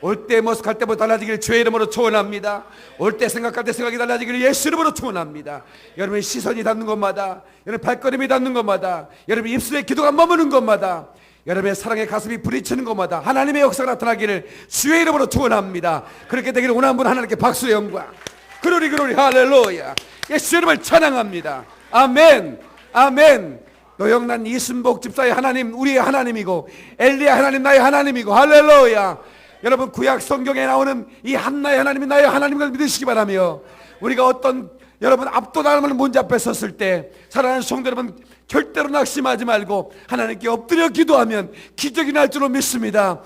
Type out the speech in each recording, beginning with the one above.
올 때 모습 갈 때보다 달라지기를 주의 이름으로 축원합니다. 올 때 생각할 때 생각이 달라지기를 예수 이름으로 축원합니다. 여러분의 시선이 닿는 곳마다, 여러분 발걸음이 닿는 곳마다, 여러분 입술에 기도가 머무는 곳마다, 여러분의 사랑의 가슴이 부딪히는 곳마다 하나님의 역사가 나타나기를 주의 이름으로 축원합니다. 그렇게 되기를 원하는 분 하나님께 박수의 영광. 그러리 그러리 할렐루야. 예수 이름을 찬양합니다. 아멘 아멘. 노영란 이순복 집사의 하나님 우리의 하나님이고, 엘리야 하나님 나의 하나님이고, 할렐루야. 여러분 구약 성경에 나오는 이 한나의 하나님이 나의 하나님을 믿으시기 바라며, 우리가 어떤 여러분 압도당하는 문제 앞에 섰을 때 사랑하는 성도 여러분, 절대로 낙심하지 말고 하나님께 엎드려 기도하면 기적이 날 줄로 믿습니다.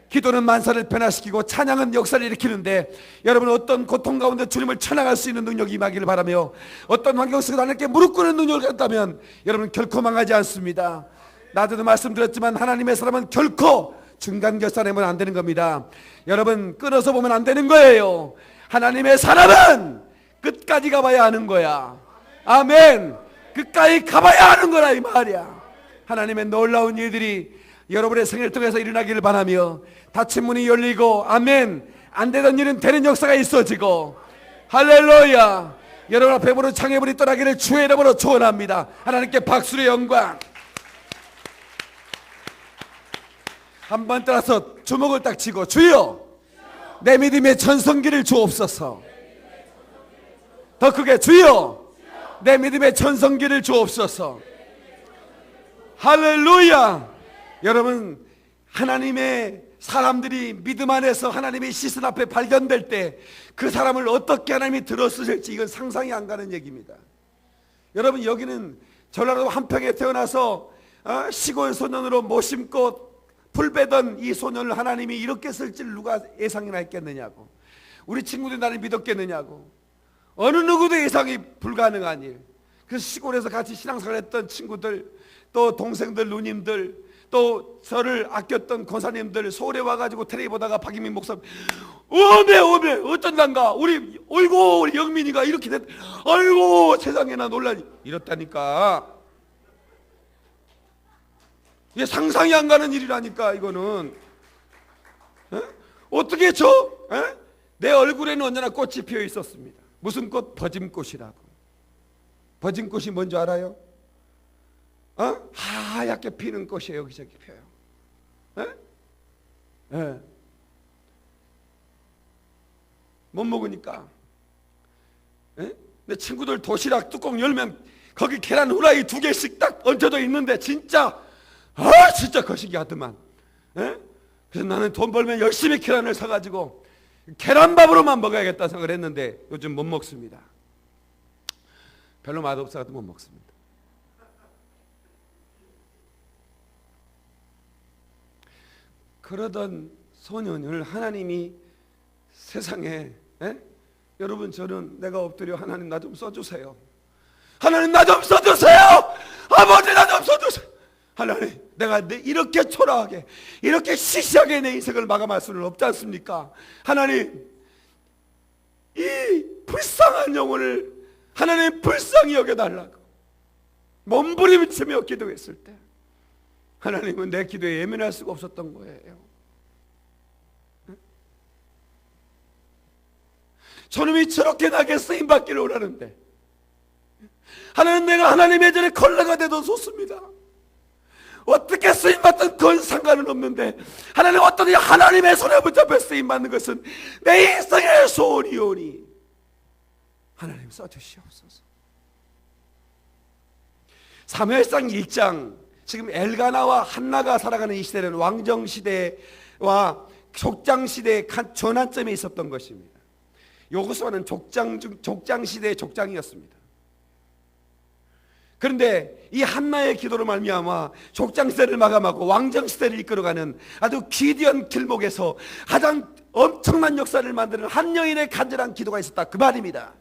기도는 만사를 변화시키고 찬양은 역사를 일으키는데, 여러분 어떤 고통 가운데 주님을 찬양할 수 있는 능력이 임하기를 바라며, 어떤 환경 속에서 하나님께 무릎 꿇는 능력을 갖다면 여러분 결코 망하지 않습니다. 나도 말씀드렸지만 하나님의 사람은 결코 중간 결산하면 안 되는 겁니다. 여러분 끊어서 보면 안 되는 거예요. 하나님의 사람은 끝까지 가봐야 하는 거야. 아멘. 끝까지 가봐야 하는 거라 이 말이야. 하나님의 놀라운 일들이 여러분의 생애를 통해서 일어나기를 바라며, 닫힌 문이 열리고, 아멘, 안 되던 일은 되는 역사가 있어지고, 할렐루야. 여러분 앞에 보는 창의문이 떠나기를 주의 이름으로 축원합니다. 하나님께 박수의 영광. 한번 따라서 주먹을 딱 쥐고, 주여 내 믿음의 전성기를 주옵소서. 더 크게, 주여 내 믿음의 전성기를 주옵소서. 할렐루야. 여러분 하나님의 사람들이 믿음 안에서 하나님의 시선 앞에 발견될 때 그 사람을 어떻게 하나님이 들어쓰실지 이건 상상이 안 가는 얘기입니다. 여러분 여기는 전라도 한평에 태어나서 시골 소년으로 모심고 불배던 이 소년을 하나님이 이렇게 쓸지를 누가 예상이나 했겠느냐고. 우리 친구들이 나를 믿었겠느냐고. 어느 누구도 예상이 불가능한 일. 그래서 시골에서 같이 신앙생활 했던 친구들, 또 동생들, 누님들, 또 저를 아꼈던 권사님들 서울에 와가지고 텔레비 보다가 박인민 목사님 오메 어쩐단가 우리 어이고 우리 영민이가 이렇게 됐, 아이고 세상에나 놀라니 이렇다니까. 이게 상상이 안 가는 일이라니까 이거는. 어떻게 내 얼굴에는 언제나 꽃이 피어 있었습니다. 무슨 꽃? 버짐꽃이라고. 버짐꽃이 뭔지 알아요? 하얗게 피는 꽃이 여기저기 펴요. 못 먹으니까. 내 친구들 도시락 뚜껑 열면 거기 계란 후라이 2개씩 딱 얹혀져 있는데 진짜 진짜 거시기 하더만. 그래서 나는 돈 벌면 열심히 계란을 사가지고 계란밥으로만 먹어야겠다 생각을 했는데 요즘 못 먹습니다. 별로 맛없어서 못 먹습니다. 그러던 소년을 하나님이 세상에, 여러분 저는 내가 엎드려 하나님 나 좀 써주세요. 하나님 나 좀 써주세요. 아버지 나 좀 써주세요. 하나님 내가 이렇게 초라하게 이렇게 시시하게 내 인생을 마감할 수는 없지 않습니까? 하나님 이 불쌍한 영혼을 하나님 불쌍히 여겨달라고 몸부림치며 기도했을 때 하나님은 내 기도에 예민할 수가 없었던 거예요. 저놈이 저렇게 나게 쓰임받기를 원하는데 하나님 내가 하나님의 전에 컬러가 돼도 좋습니다. 어떻게 쓰임받든 그건 상관은 없는데 하나님 어떠니 하나님의 손에 붙잡혀 쓰임받는 것은 내 인생의 소원이오니 하나님 써주시옵소서. 사무엘상 1장 지금 엘가나와 한나가 살아가는 이 시대는 왕정시대와 족장시대의 전환점에 있었던 것입니다. 여호수아는 족장시대의 족장이었습니다. 그런데 이 한나의 기도로 말미암아 족장시대를 마감하고 왕정시대를 이끌어가는 아주 기이한 길목에서 가장 엄청난 역사를 만드는 한 여인의 간절한 기도가 있었다 그 말입니다.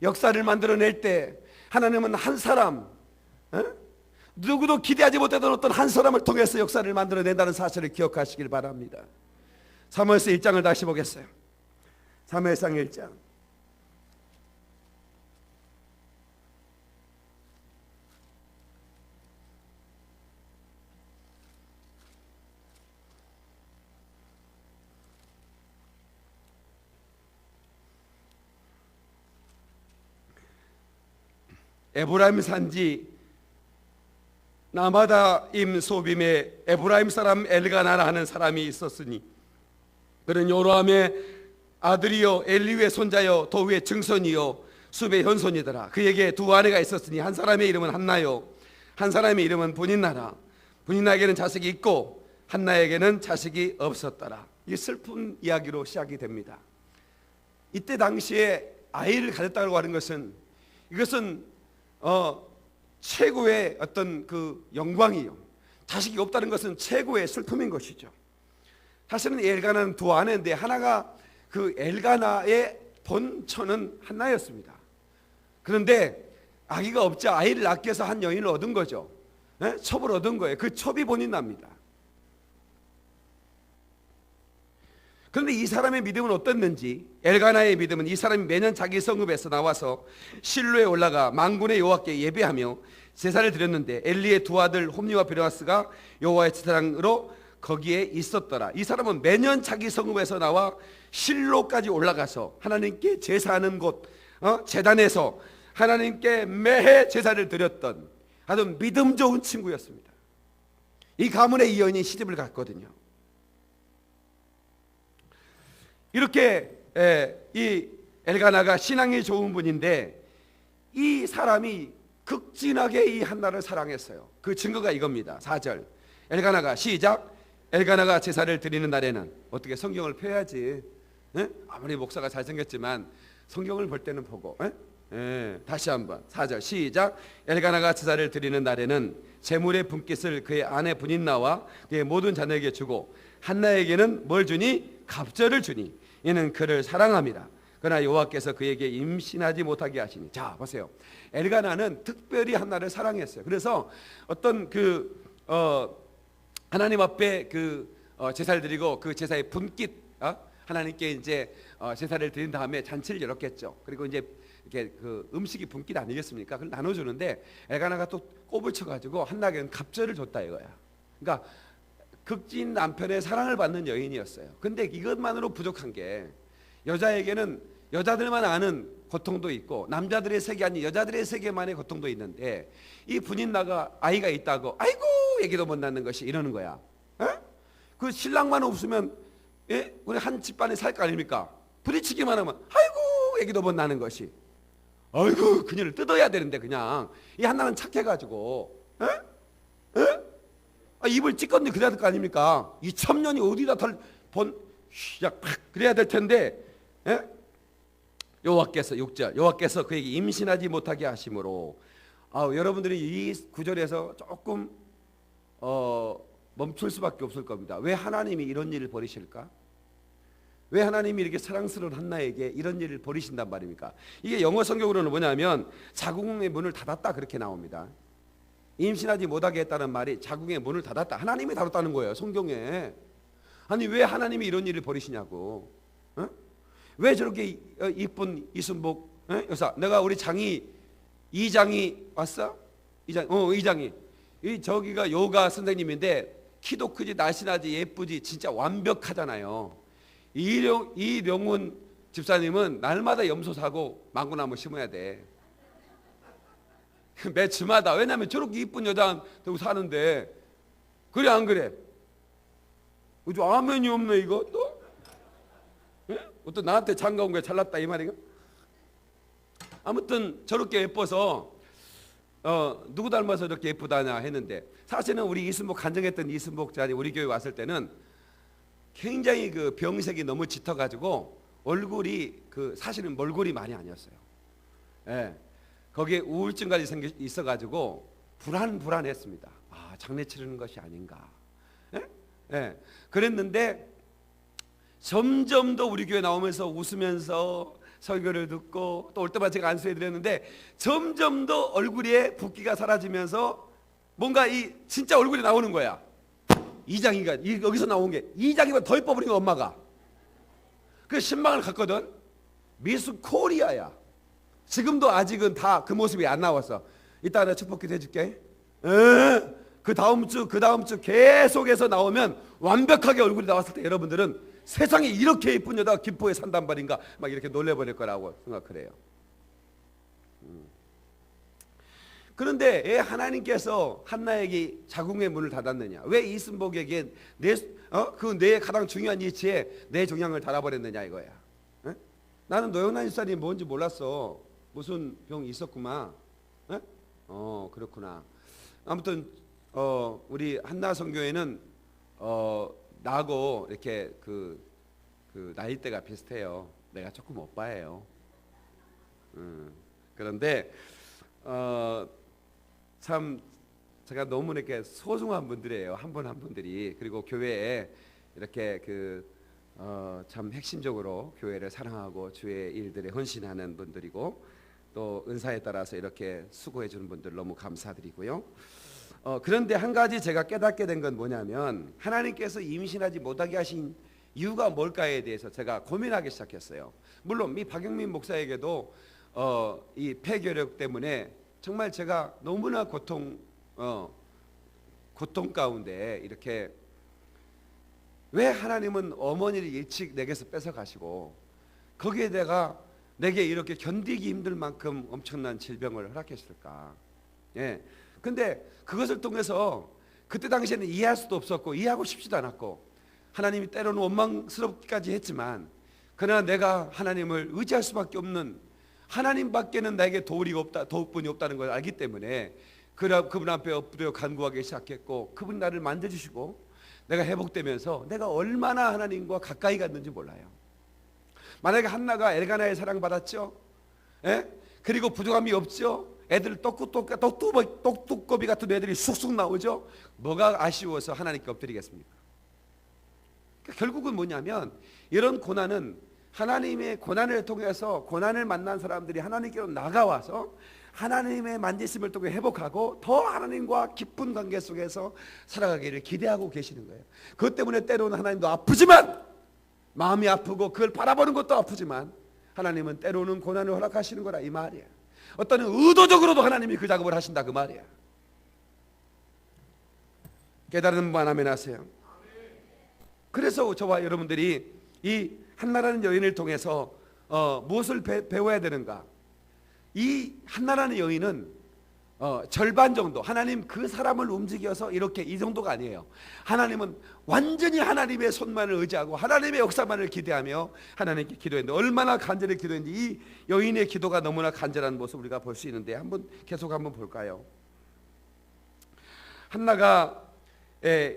역사를 만들어낼 때 하나님은 한 사람, 누구도 기대하지 못했던 어떤 한 사람을 통해서 역사를 만들어낸다는 사실을 기억하시길 바랍니다. 사무엘상 1장을 다시 보겠어요. 사무엘상 1장 에브라임 산지 나마다임 소빔에 에브라임 사람 엘가나라는 사람이 있었으니 그는 요로함의 아들이요 엘리의 손자요 도우의 증손이요 숲의 현손이더라. 그에게 두 아내가 있었으니 한 사람의 이름은 한나요 한 사람의 이름은 분인나라. 분인나에게는 자식이 있고 한나에게는 자식이 없었더라. 이 슬픈 이야기로 시작이 됩니다. 이때 당시에 아이를 가졌다고 하는 것은 이것은 최고의 어떤 그 영광이요, 자식이 없다는 것은 최고의 슬픔인 것이죠. 사실은 엘가나는 두 아내인데 하나가 그 엘가나의 본처는 한나였습니다. 그런데 아기가 없자 아이를 낳기 위해서 한 여인을 얻은 거죠. 첩을 얻은 거예요. 그 첩이 본인납니다. 그런데 이 사람의 믿음은 어땠는지, 엘가나의 믿음은 이 사람이 매년 자기 성읍에서 나와서 실로에 올라가 만군의 여호와께 예배하며 제사를 드렸는데 엘리의 두 아들 홈리와 비느하스가 여호와의 제사장으로 거기에 있었더라. 이 사람은 매년 자기 성읍에서 나와 실로까지 올라가서 하나님께 제사하는 곳, 제단에서 하나님께 매해 제사를 드렸던 아주 믿음 좋은 친구였습니다. 이 가문에 이 여인이 시집을 갔거든요. 이렇게 이 엘가나가 신앙이 좋은 분인데 이 사람이 극진하게 이 한나를 사랑했어요. 그 증거가 이겁니다. 4절 엘가나가 시작. 엘가나가 제사를 드리는 날에는 어떻게 성경을 펴야지. 아무리 목사가 잘생겼지만 성경을 볼 때는 보고. 다시 한번 4절 시작. 엘가나가 제사를 드리는 날에는 제물의 분깃을 그의 아내 분인나와 그의 모든 자녀에게 주고 한나에게는 뭘 주니? 갑절을 주니 이는 그를 사랑함이라. 그러나 여호와께서 그에게 임신하지 못하게 하시니. 자 보세요. 엘가나는 특별히 한나를 사랑했어요. 그래서 어떤 하나님 앞에 제사를 드리고 그 제사의 분깃, 하나님께 이제 제사를 드린 다음에 잔치를 열었겠죠. 그리고 이제 이렇게 그 음식이 분깃 아니겠습니까? 그걸 나눠주는데 엘가나가 또 꼽을 쳐가지고 한나에게는 갑절을 줬다 이거야. 그러니까 극진 남편의 사랑을 받는 여인이었어요. 근데 이것만으로 부족한 게 여자에게는 여자들만 아는 고통도 있고 남자들의 세계 아닌 여자들의 세계만의 고통도 있는데 이 분인나가 아이가 있다고 아이고 얘기도 못 낳는 것이 이러는 거야. 그 신랑만 없으면 우리 한 집안에 살 거 아닙니까? 부딪히기만 하면 아이고 얘기도 못 낳는 것이 아이고 그녀를 뜯어야 되는데 그냥 이 한나는 착해가지고 입을 찢건데 그래야 될 거 아닙니까? 이 첩년이 어디다 그래야 될 텐데 여호와께서 6절 여호와께서 그에게 임신하지 못하게 하심으로 여러분들이 이 구절에서 조금 멈출 수밖에 없을 겁니다. 왜 하나님이 이런 일을 벌이실까? 왜 하나님이 이렇게 사랑스러운 한나에게 이런 일을 벌이신단 말입니까? 이게 영어 성경으로는 뭐냐면 자궁의 문을 닫았다 그렇게 나옵니다. 임신하지 못하게 했다는 말이 자궁의 문을 닫았다. 하나님이 닫았다는 거예요 성경에. 아니 왜 하나님이 이런 일을 벌이시냐고. 왜 저렇게 이쁜 이순복 여사, 내가 우리 이장이 왔어? 이장이 저기가 요가 선생님인데 키도 크지 날씬하지 예쁘지 진짜 완벽하잖아요. 이령훈 집사님은 날마다 염소 사고 망고나무 심어야 돼. 매 주마다. 왜냐하면 저렇게 이쁜 여자한테 사는데. 그래 안 그래? 아멘이 없네 이거 또? 어떤 나한테 장가 온 게 잘났다 이 말인가? 아무튼 저렇게 예뻐서 누구 닮아서 이렇게 예쁘다냐 했는데 사실은 우리 이순복 간증했던 이순복 자리 우리 교회 왔을 때는 굉장히 그 병색이 너무 짙어가지고 얼굴이 사실은 몰골이 많이 아니었어요. 거기에 우울증까지 있어가지고 불안했습니다. 장례 치르는 것이 아닌가. 그랬는데 점점 더 우리 교회 나오면서 웃으면서 설교를 듣고 또 올 때마다 제가 안수해 드렸는데 점점 더 얼굴에 붓기가 사라지면서 뭔가 진짜 얼굴이 나오는 거야. 이장이가 여기서 나온 게 이장이보다 더 예뻐 버린 엄마가. 그 신망을 갖거든. 미스 코리아야. 지금도 아직은 다 그 모습이 안 나왔어. 이따 내가 축복기도 해줄게. 그 다음 주 계속해서 나오면 완벽하게 얼굴이 나왔을 때 여러분들은 세상에 이렇게 예쁜 여자가 김포에 산단 말인가 막 이렇게 놀래버릴 거라고 생각을 해요. 그런데 왜 하나님께서 한나에게 자궁의 문을 닫았느냐? 왜 이순복에게 그 뇌의 가장 중요한 위치에 내 종양을 달아버렸느냐 이거야. 에? 나는 노영란 집사님이 뭔지 몰랐어. 무슨 병 있었구만. 에? 그렇구나. 아무튼 우리 한나 선교회는 나하고 이렇게 그 나이대가 비슷해요. 내가 조금 오빠예요. 그런데 참 제가 너무 이렇게 소중한 분들이에요. 한 분 한 분들이. 그리고 교회에 이렇게 참 핵심적으로 교회를 사랑하고 주의 일들에 헌신하는 분들이고 또 은사에 따라서 이렇게 수고해 주는 분들 너무 감사드리고요. 그런데 한 가지 제가 깨닫게 된 건 뭐냐면 하나님께서 임신하지 못하게 하신 이유가 뭘까에 대해서 제가 고민하기 시작했어요. 물론 이 박영민 목사에게도 이 폐결핵 때문에 정말 제가 너무나 고통 가운데 이렇게 왜 하나님은 어머니를 일찍 내게서 뺏어 가시고 거기에다가 내게 이렇게 견디기 힘들 만큼 엄청난 질병을 허락했을까? 예. 근데 그것을 통해서 그때 당시에는 이해할 수도 없었고 이해하고 싶지도 않았고 하나님이 때로는 원망스럽기까지 했지만 그러나 내가 하나님을 의지할 수밖에 없는 하나님밖에는 나에게 도울 분이 없다는 걸 알기 때문에 그분 앞에 엎드려 간구하기 시작했고 그분이 나를 만져주시고 내가 회복되면서 내가 얼마나 하나님과 가까이 갔는지 몰라요. 만약에 한나가 엘가나의 사랑받았죠. 예? 그리고 부족함이 없죠. 애들 똑두꺼비 같은 애들이 쑥쑥 나오죠. 뭐가 아쉬워서 하나님께 엎드리겠습니까? 그러니까 결국은 뭐냐면 이런 고난은 하나님의 고난을 통해서 고난을 만난 사람들이 하나님께로 나가와서 하나님의 만지심을 통해 회복하고 더 하나님과 깊은 관계 속에서 살아가기를 기대하고 계시는 거예요. 그것 때문에 때로는 하나님도 아프지만 마음이 아프고 그걸 바라보는 것도 아프지만 하나님은 때로는 고난을 허락하시는 거라 이 말이야. 어떤 의도적으로도 하나님이 그 작업을 하신다 그 말이야. 깨달은 분 아멘 하세요. 그래서 저와 여러분들이 이 한나라는 여인을 통해서 무엇을 배워야 되는가? 이 한나라는 여인은 절반 정도 하나님 그 사람을 움직여서 이렇게 이 정도가 아니에요. 하나님은 완전히 하나님의 손만을 의지하고 하나님의 역사만을 기대하며 하나님께 기도했는데 얼마나 간절히 기도했는지 이 여인의 기도가 너무나 간절한 모습 우리가 볼 수 있는데 계속 한번 볼까요? 한나가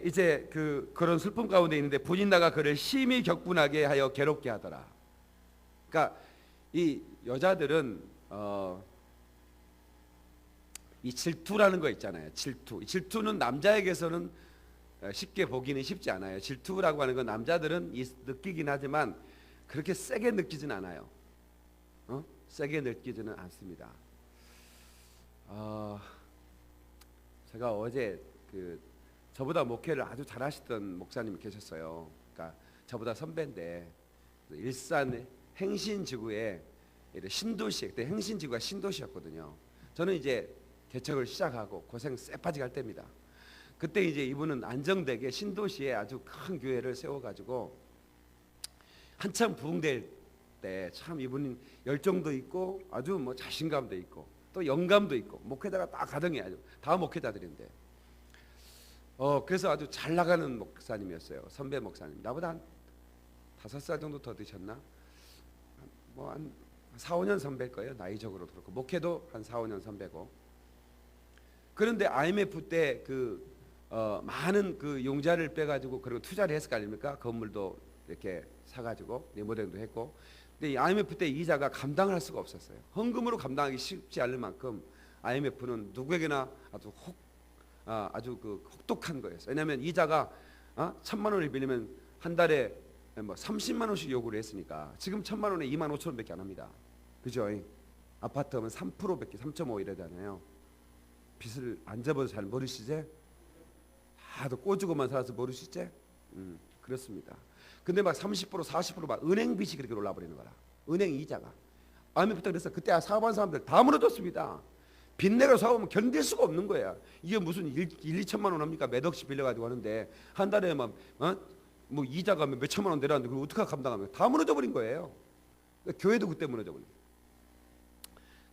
이제 그런 슬픔 가운데 있는데 분인나가 그를 심히 격분하게 하여 괴롭게 하더라. 그러니까 이 여자들은 이 질투라는 거 있잖아요. 질투는 남자에게서는 쉽게 보기는 쉽지 않아요. 질투라고 하는 건 남자들은 느끼긴 하지만 그렇게 세게 느끼진 않아요. 세게 느끼지는 않습니다. 제가 어제 저보다 목회를 아주 잘하시던 목사님이 계셨어요. 그러니까 저보다 선배인데 일산 행신지구에 신도시, 그때 행신지구가 신도시였거든요. 저는 이제 개척을 시작하고 고생 쎄빠지게 할 때입니다. 그때 이제 이분은 안정되게 신도시에 아주 큰 교회를 세워가지고 한참 부흥될 때 참 이분은 열정도 있고 아주 뭐 자신감도 있고 또 영감도 있고 목회자가 딱 가등해 아주 다 목회자들인데 그래서 아주 잘 나가는 목사님이었어요. 선배 목사님. 나보다 한 5살 정도 더 드셨나? 뭐 한 4, 5년 선배일 거예요. 나이적으로 그렇고 목회도 한 4, 5년 선배고. 그런데 IMF 때 많은 용자를 빼가지고 그리고 투자를 했을 거 아닙니까? 건물도 이렇게 사가지고 리모델링도 했고. 근데 이 IMF 때 이자가 감당을 할 수가 없었어요. 헌금으로 감당하기 쉽지 않을 만큼 IMF는 누구에게나 아주 혹독한 거였어요. 왜냐하면 이자가 1,000만 원을 빌리면 한 달에 뭐 30만 원씩 요구를 했으니까 지금 1,000만 원에 2만 5천 원밖에 안 합니다. 그죠? 아파트 하면 3%밖에 3.5 이러잖아요. 빚을 안 잡아서 잘 모르시지? 다도 꼬주고만 살아서 모르시지? 그렇습니다. 근데 막 30% 40%막 은행 빚이 그렇게 올라버리는 거라. 은행 이자가. IMF 때 그래서 그때 사업한 사람들 다 무너졌습니다. 빚내고 사오면 견딜 수가 없는 거야. 이게 무슨 2천만 원 합니까? 몇 억씩 빌려가지고 하는데 한 달에 뭐 이자가 몇 천만 원 내려왔는데 그걸 어떻게 감당합니까? 다 무너져 버린 거예요. 그러니까 교회도 그때 무너져 버린 거예요.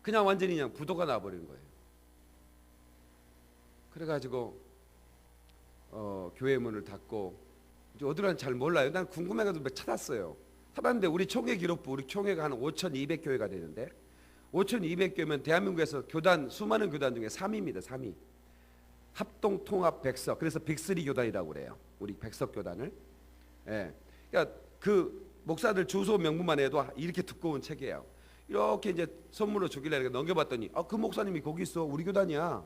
그냥 완전히 그냥 부도가 나버리는 거예요. 그래가지고 교회 문을 닫고 이제 어디로 잘 몰라요. 난 궁금해가지고 찾았어요. 찾았는데 우리 총회 기록부 우리 총회가 한 5,200교회가 되는데 5,200교회면 대한민국에서 교단 수많은 교단 중에 3위입니다. 3위. 합동 통합 백석. 그래서 빅3 교단이라고 그래요. 우리 백석 교단을. 예. 그러니까 그 목사들 주소 명부만 해도 이렇게 두꺼운 책이에요. 이렇게 이제 선물로 주길래 넘겨봤더니 그 목사님이 거기 있어. 우리 교단이야.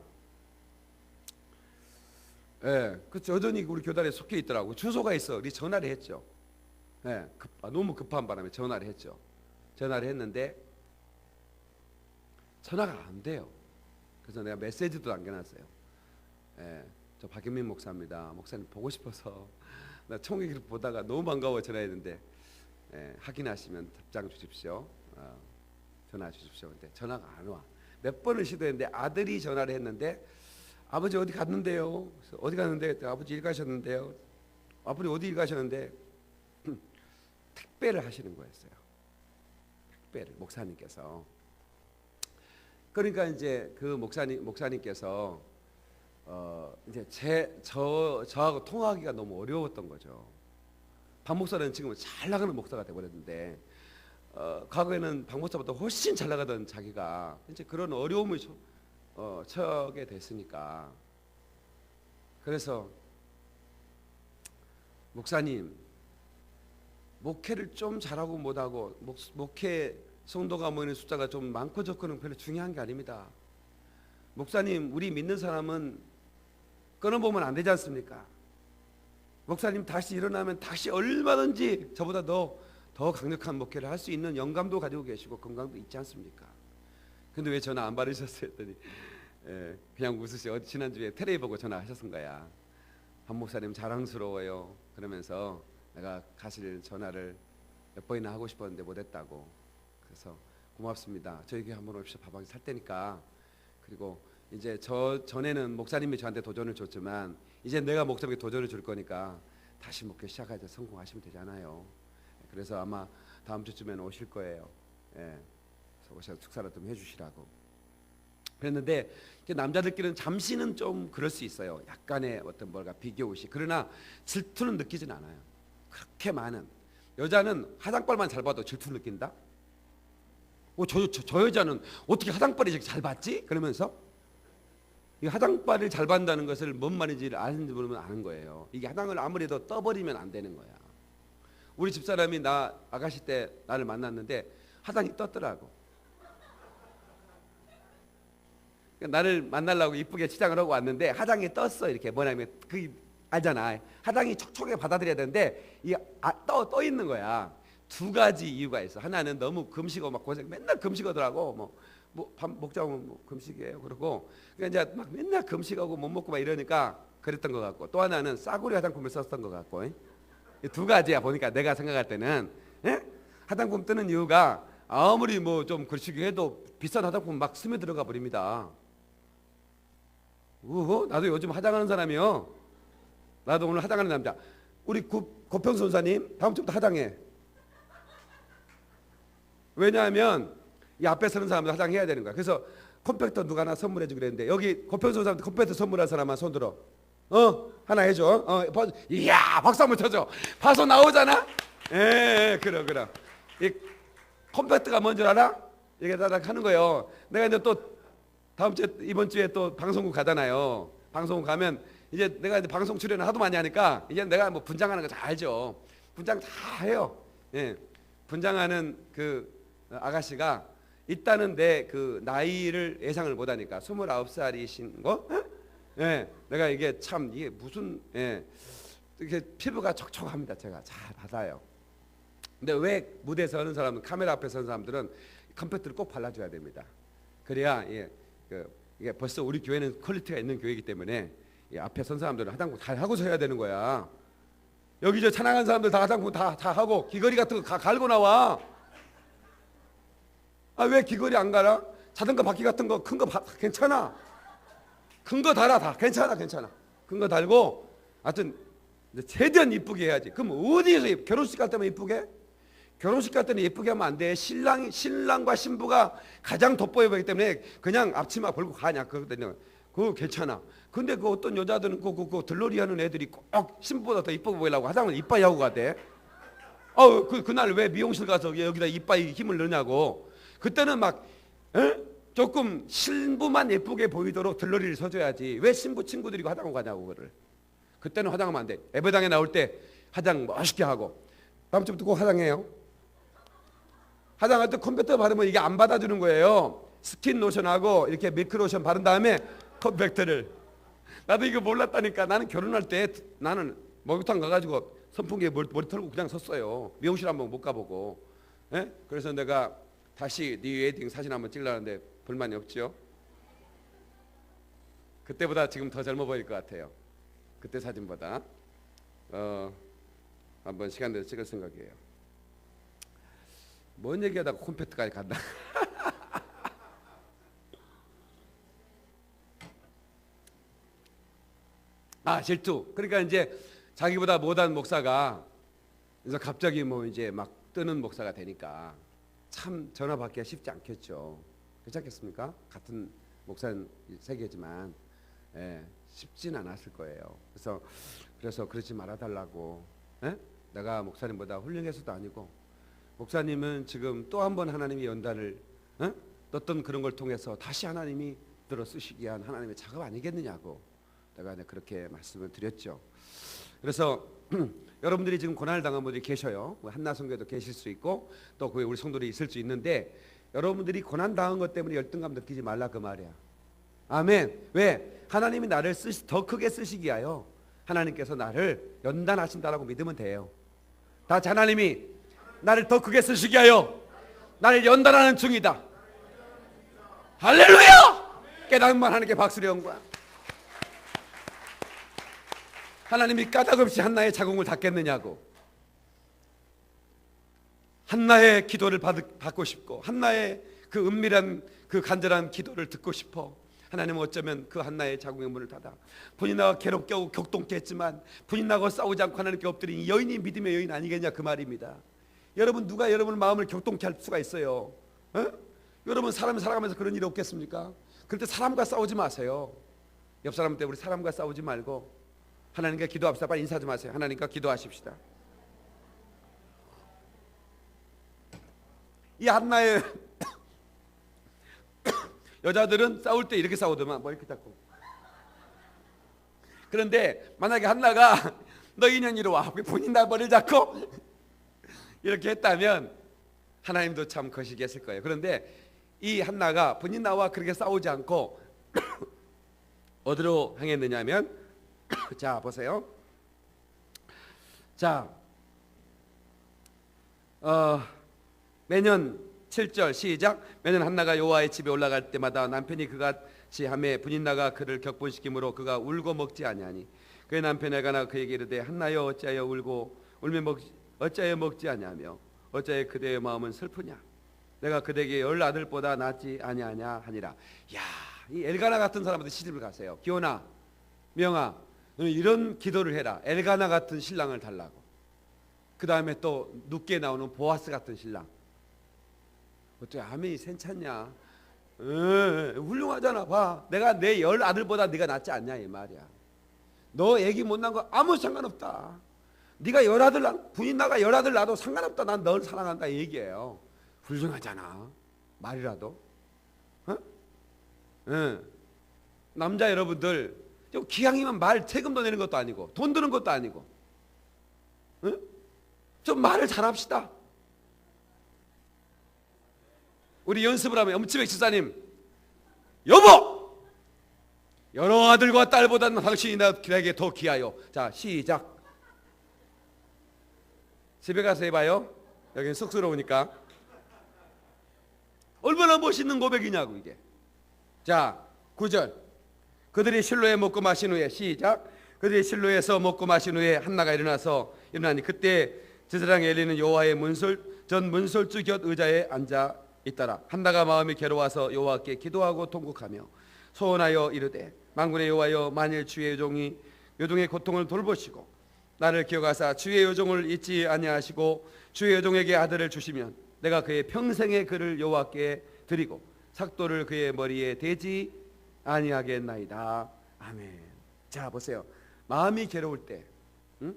예, 그렇죠. 여전히 우리 교단에 속해 있더라고. 주소가 있어. 우리 전화를 했죠. 예, 너무 급한 바람에 전화를 했죠. 전화를 했는데 전화가 안 돼요. 그래서 내가 메시지도 남겨놨어요. 예, 저 박현민 목사입니다. 목사님 보고 싶어서 나 총회 기록 보다가 너무 반가워 전화했는데 확인하시면 답장 주십시오. 전화 주십시오. 근데 전화가 안 와. 몇 번을 시도했는데 아들이 전화를 했는데 아버지 어디 갔는데요? 어디 갔는데? 아버지 일 가셨는데요. 아버지 어디 일 가셨는데? 택배를 하시는 거였어요. 택배를 목사님께서. 그러니까 이제 그 목사님께서 이제 저하고 통화하기가 너무 어려웠던 거죠. 박 목사는 지금 잘 나가는 목사가 돼버렸는데 과거에는 박 목사보다 훨씬 잘 나가던 자기가 이제 그런 어려움을 처하게 됐으니까. 그래서 목사님 목회를 좀 잘하고 못하고 목회 성도가 모이는 숫자가 좀 많고 적고는 별로 중요한 게 아닙니다. 목사님 우리 믿는 사람은 끊어보면 안 되지 않습니까? 목사님 다시 일어나면 다시 얼마든지 저보다 더 강력한 목회를 할 수 있는 영감도 가지고 계시고 건강도 있지 않습니까? 근데 왜 전화 안 받으셨어요? 했더니 그냥 웃으시고 지난주에 텔레비 보고 전화하셨은 거야. 박 목사님 자랑스러워요. 그러면서 내가 가실 전화를 몇 번이나 하고 싶었는데 못했다고. 그래서 고맙습니다. 저희 교회 한번 오십시오. 밥한 살 테니까. 그리고 이제 전에는 목사님이 저한테 도전을 줬지만 이제 내가 목사님께 도전을 줄 거니까 다시 목회 시작하자 성공하시면 되잖아요. 그래서 아마 다음 주쯤에는 오실 거예요. 그래서 오셔서 축사를 좀 해주시라고 그랬는데 남자들끼리는 잠시는 좀 그럴 수 있어요. 약간의 어떤 뭔가 비교의식. 그러나 질투는 느끼진 않아요. 그렇게 많은 여자는 화장빨만 잘 봐도 질투 느낀다. 저 여자는 어떻게 화장빨이 이렇게 잘 봤지? 그러면서 이 화장빨을 잘 받는다는 것을 뭔 말인지 아는지 모르면 아는 거예요. 이게 화장을 아무래도 떠버리면 안 되는 거야. 우리 집사람이 나 아가씨 때 나를 만났는데 화장이 떴더라고. 나를 만나려고 이쁘게 치장을 하고 왔는데 화장이 떴어. 이렇게 뭐냐면 그 알잖아. 화장이 촉촉하게 받아들여야 되는데 이게 떠 있는 거야. 두 가지 이유가 있어. 하나는 너무 금식하고 막 고생 맨날 금식하더라고. 목장은 금식이에요. 그러고 그러니까 이제 막 맨날 금식하고 못 먹고 막 이러니까 그랬던 것 같고 또 하나는 싸구려 화장품을 썼던 것 같고. 이 두 가지야. 보니까 내가 생각할 때는 화장품 뜨는 이유가 아무리 뭐 좀 그러시기 해도 비싼 화장품 막 스며들어가 버립니다. 나도 요즘 화장하는 사람이요. 나도 오늘 화장하는 남자. 우리 고평 선사님 다음 주부터 화장해. 왜냐하면 이 앞에 서는 사람도 화장해야 되는 거야. 그래서 컴팩터 누가 하나 선물해 주기로 했는데 여기 고평 선사한테 컴팩터 선물할 사람만 손 들어. 하나 해줘. 이야 박수 한번 쳐줘. 봐서 나오잖아. 그럼 이 컴팩트가 뭔 줄 알아? 이게 다 하는 거예요. 내가 이제 또 다음 주에 이번 주에 또 방송국 가잖아요. 방송국 가면 이제 내가 이제 방송 출연을 하도 많이 하니까 이제 내가 뭐 분장하는 거 다 알죠. 분장 다 해요. 분장하는 그 아가씨가 일단은 내 그 나이를 예상을 못하니까 29살이신 거? 내가 이게 참 이게 무슨 이렇게 피부가 촉촉합니다. 제가 잘 받아요. 근데 왜 무대에 서는 사람은 카메라 앞에 서는 사람들은 컴팩트를 꼭 발라줘야 됩니다. 그래야 이게 벌써 우리 교회는 퀄리티가 있는 교회이기 때문에 앞에 선 사람들은 화장품 다 하고 서야 되는 거야. 여기 저 찬양하는 사람들 다 화장품 다 하고 귀걸이 같은 거 갈고 나와. 왜 귀걸이 안 갈아? 자전거 바퀴 같은 거 큰 거 괜찮아. 큰 거 달아 다 괜찮아. 큰 거 달고 하여튼 최대한 이쁘게 해야지. 그럼 어디에서 결혼식 갈 때만 이쁘게? 결혼식 갈 때는 예쁘게 하면 안 돼. 신랑과 신부가 가장 돋보여 보이기 때문에 그냥 앞치마 걸고 가냐. 그거거든요. 그거 괜찮아. 근데 그 어떤 여자들은 그 들러리 하는 애들이 꼭 신부보다 더 이뻐 보이려고 화장을 이빠이 하고 가대. 그날 왜 미용실 가서 여기다 이빠이 힘을 넣냐고. 그때는 막 조금 신부만 예쁘게 보이도록 들러리를 서줘야지. 왜 신부 친구들이 화장하고 가냐고. 그거를. 그때는 화장하면 안 돼. 예배당에 나올 때 화장 멋있게 하고. 다음주부터 꼭 화장해요. 화장할 때 컴팩트 바르면 이게 안 받아주는 거예요. 스킨 로션하고 이렇게 밀크 로션 바른 다음에 컴팩트를. 나도 이거 몰랐다니까. 나는 결혼할 때 나는 목욕탕 가가지고 선풍기에 머리 털고 그냥 섰어요. 미용실 한번 못 가보고. 그래서 내가 다시 네 웨딩 사진 한번 찍으려는데 불만이 없지요? 그때보다 지금 더 젊어 보일 것 같아요. 그때 사진보다. 한번 시간 내서 찍을 생각이에요. 뭔 얘기하다가 콤팩트까지 간다. 질투. 그러니까 이제 자기보다 못한 목사가 그래서 갑자기 뭐 이제 막 뜨는 목사가 되니까 참 전화 받기가 쉽지 않겠죠. 그렇지 않겠습니까? 같은 목사는 세계지만 쉽진 않았을 거예요. 그래서 그러지 말아달라고. 내가 목사님보다 훌륭해서도 아니고 목사님은 지금 또 한 번 하나님이 연단을 어떤 그런 걸 통해서 다시 하나님이 들어 쓰시기 위한 하나님의 작업 아니겠느냐고 내가 그렇게 말씀을 드렸죠. 그래서 여러분들이 지금 고난을 당한 분들이 계셔요. 한나성교도 계실 수 있고 또 그 우리 성도들이 있을 수 있는데 여러분들이 고난 당한 것 때문에 열등감 느끼지 말라 그 말이야. 아멘. 왜? 하나님이 나를 더 크게 쓰시기 위하여 하나님께서 나를 연단하신다라고 믿으면 돼요. 다 하나님이 나를 더 크게 쓰시기 위하여 나를 연단하는 중이다. 할렐루야! 깨달음만 하나님께 박수를 한 거야. 하나님이 까닭없이 한나의 자궁을 닫겠느냐고. 한나의 기도를 받고 싶고 한나의 그 은밀한 그 간절한 기도를 듣고 싶어. 하나님은 어쩌면 그 한나의 자궁의 문을 닫아 분인나가 괴롭게 하고 격동케 했지만 분인나가 싸우지 않고 하나님께 엎드린 이 여인이 믿음의 여인 아니겠냐 그 말입니다. 여러분 누가 여러분 마음을 격동케 할 수가 있어요? 여러분 사람이 살아가면서 그런 일이 없겠습니까? 그럴 때 사람과 싸우지 마세요. 옆 사람 때문에 우리 사람과 싸우지 말고 하나님께 기도합시다. 빨리 인사 좀 하세요. 하나님과 기도하십시다. 이 한나의 여자들은 싸울 때 이렇게 싸우더만 뭐 이렇게 잡고. 그런데 만약에 한나가 너 인연 이리 와 본인 나 머리를 잡고 이렇게 했다면 하나님도 참 거시기했을 거예요. 그런데 이 한나가 본인 나와 그렇게 싸우지 않고 어디로 향했느냐면 자 보세요. 자 매년 7절 시작. 매년 한나가 여호와의 집에 올라갈 때마다 남편이 그같이 하매 분인나가 그를 격분시키므로 그가 울고 먹지 아니하니 그의 남편 엘가나가 그에게 이르되 한나여 어찌하여 울고 울며 어찌하여 먹지 아니하며 어찌하여 그대의 마음은 슬프냐. 내가 그대에게 10 아들보다 낫지 아니하냐 하니라. 야, 이 엘가나 같은 사람한테 시집을 가세요. 기온아, 명아, 너는 이런 기도를 해라. 엘가나 같은 신랑을 달라고. 그 다음에 또 눕게 나오는 보아스 같은 신랑. 어떻게 아멘이 괜찮냐? 훌륭하잖아. 봐, 내가 내 10 아들보다 네가 낫지 않냐 이 말이야. 너 애기 못 낳은 거 아무 상관없다. 네가 10 아들 부인나가 10 아들 낳아도 상관없다. 난 널 사랑한다 이 얘기예요. 훌륭하잖아. 말이라도. 남자 여러분들 좀 기왕이면 말 세금도 내는 것도 아니고 돈 드는 것도 아니고 좀 말을 잘합시다. 우리 연습을 하면 엄치백 집사님 여보 여러 아들과 딸보다는 당신이 나에게 더 귀하여. 자 시작. 집에 가서 해봐요. 여기는 쑥스러우니까. 얼마나 멋있는 고백이냐고 이게. 자 9절. 그들이 실로에 먹고 마신 후에 시작. 그들이 실로에서 먹고 마신 후에 한나가 일어나니 그때 제사장 엘리는 여호와의 전 문설주 곁 의자에 앉아 있더라. 한나가 마음이 괴로워서 여호와께 기도하고 통곡하며 소원하여 이르되 만군의 여호와여 만일 주의 요종의 고통을 돌보시고 나를 기억하사 주의 요종을 잊지 아니하시고 주의 요종에게 아들을 주시면 내가 그의 평생의 그를 여호와께 드리고 삭도를 그의 머리에 대지 아니하겠나이다. 아멘. 자, 보세요. 마음이 괴로울 때, 응?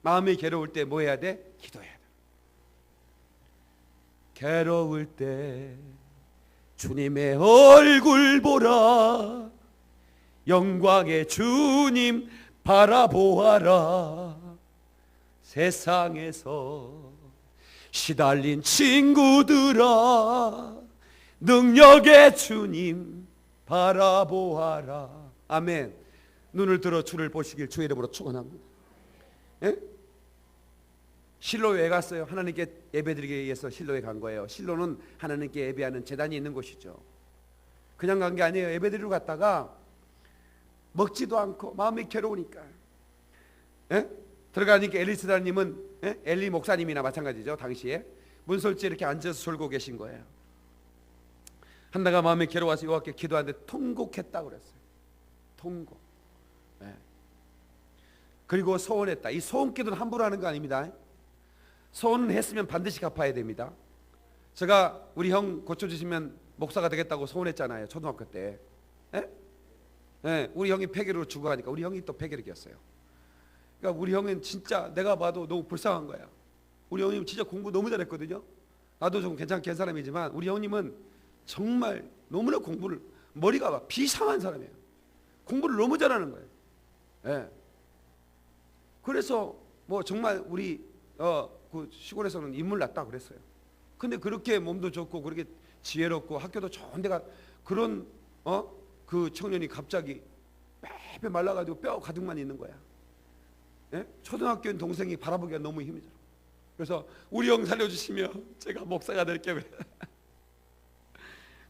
마음이 괴로울 때 뭐 해야 돼? 기도해야 돼. 괴로울 때 주님의 얼굴 보라, 영광의 주님 바라보아라. 세상에서 시달린 친구들아, 능력의 주님 바라보아라. 아멘. 눈을 들어 주를 보시길 주의 이름으로 축원합니다. 예? 실로에 왜 갔어요? 하나님께 예배드리기 위해서 실로에 간 거예요. 실로는 하나님께 예배하는 제단이 있는 곳이죠. 그냥 간 게 아니에요. 예배드리러 갔다가 먹지도 않고 마음이 괴로우니까, 예? 들어가니까 엘리스다님은, 예? 엘리 목사님이나 마찬가지죠. 당시에 문설주에 이렇게 앉아서 졸고 계신 거예요. 한나가 마음이 괴로워서 여호와께 기도하는데 통곡했다고 그랬어요. 통곡. 예. 그리고 소원했다. 이 소원기도는 함부로 하는 거 아닙니다. 소원은 했으면 반드시 갚아야 됩니다. 제가 우리 형 고쳐주시면 목사가 되겠다고 소원했잖아요. 초등학교 때. 예? 예, 우리 형이 폐결으로 죽어가니까 우리 형이 또 폐결이었어요. 그러니까 우리 형은 진짜 내가 봐도 너무 불쌍한 거야. 우리 형님 진짜 공부 너무 잘했거든요. 나도 좀 괜찮게 한 사람이지만 우리 형님은 정말 너무나 공부를, 머리가 막 비상한 사람이에요. 공부를 너무 잘하는 거예요. 예. 그래서 뭐 정말 우리 그 시골에서는 인물 났다 그랬어요. 근데 그렇게 몸도 좋고 그렇게 지혜롭고 학교도 좋은 데가 그런 그 청년이 갑자기 빼빼 말라가지고 뼈 가득만 있는 거야. 예? 초등학교인 동생이 바라보기가 너무 힘들어. 그래서 우리 형 살려주시면 제가 목사가 될게요.